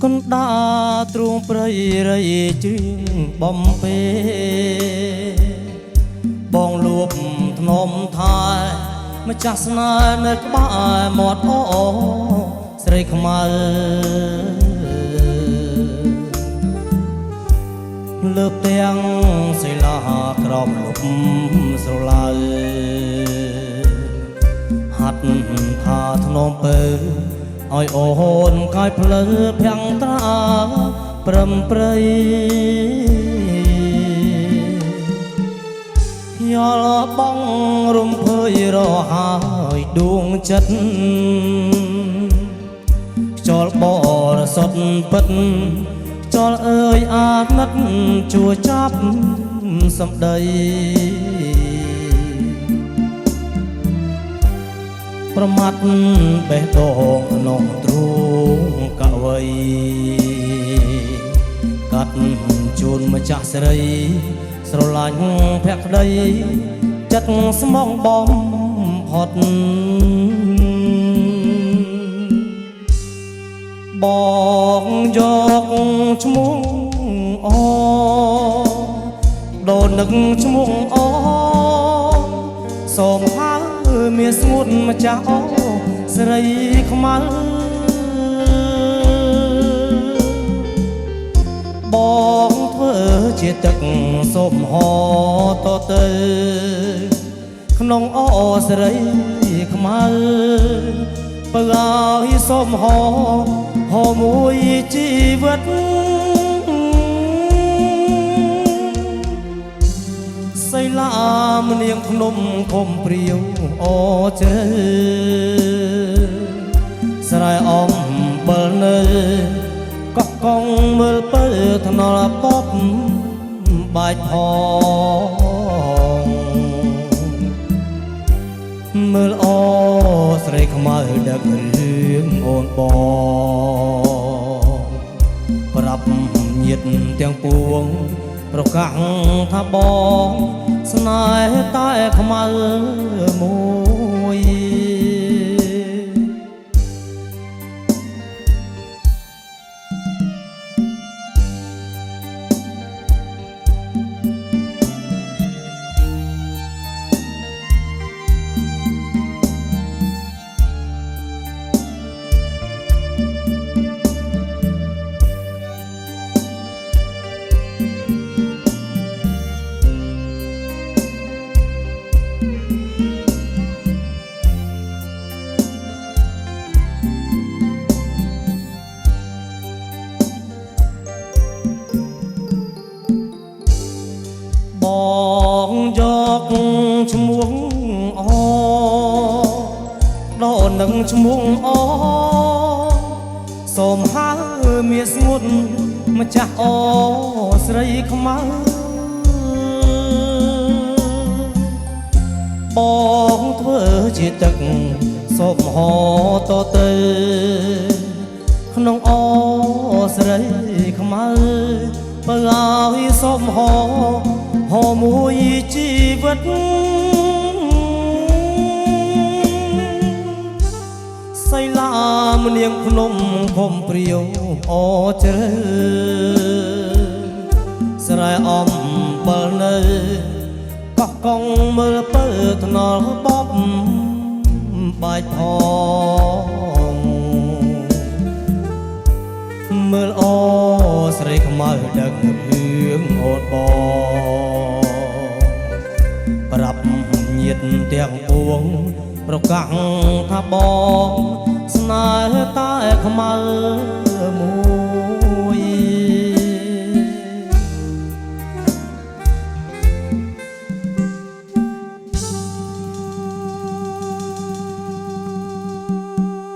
គុណដាទ្រូងព្រៃរៃជឿងបំពេបងលួបធ្នមថែម្ចាស់ស្នេហ៍នៅក្បែរមាត់អូស្រីខ្មៅលើបទាំងសិលាក្រមលុបស្រឡៅហាត់ថាធ្នមពើឲ្យអូនកាយភ្លើភាំងត្រាព្រមព្រៃយល់បងរំភើយរហើយដួងចិត្តខ្យល់បរសុទ្ធពិតខ្យល់អើយអាណិតជួចាប់សម្ដីប្រមាត់បេះដូងក្នុងទ្រូងកវីកាត់ជូនម្ចាស់ស្រីស្រឡាញ់ភក្តីចិត្តស្មងបំផុតបងយកឈ្មោះអូដូននឹកឈ្មោះអូសូមហើយមានស្ងួតម្ចាស់អូស្រីខ្មៅបងធ្វើជាទឹកសូមហោតទៅក្នុងអូស្រីខ្មៅបើឲ្យសូមហោហោមួយជីវិតសីឡាមនាងភ្នំធំព្រាវអូជើស្រែអំបិលនៅកកកងមើលពើថ្នល់ពប់បាច់ផងមើលអូស្រីខ្មៅដឹករឿងអូនបងប្រាប់ញាតិទាំងពួងប្រកាសថាបងស្នេហ៍តែខ្មៅមួយបងយកឈ្មោះអូដូននឹងឈ្មោះអូសូមហើយមានស្ងួតម្ចាស់អូស្រីខ្មៅបងធ្វើជាទឹកសូមហោតទៅក្នុងអូស្រីខ្មៅបើឲ្យសូមហោហោមួយជីវិតសីឡាមនាងភ្នំធំព្រាវអូជ្រៅស្រែអំបិលនៅកកកងមើលពើថ្នល់បបបាច់ផងមើលអូស្រីខ្មៅដឹករឿងអូនបងប្រាប់ញាតិទាំងពួងប្រកាសថាបងស្នេហ៍តែខ្មៅមួយ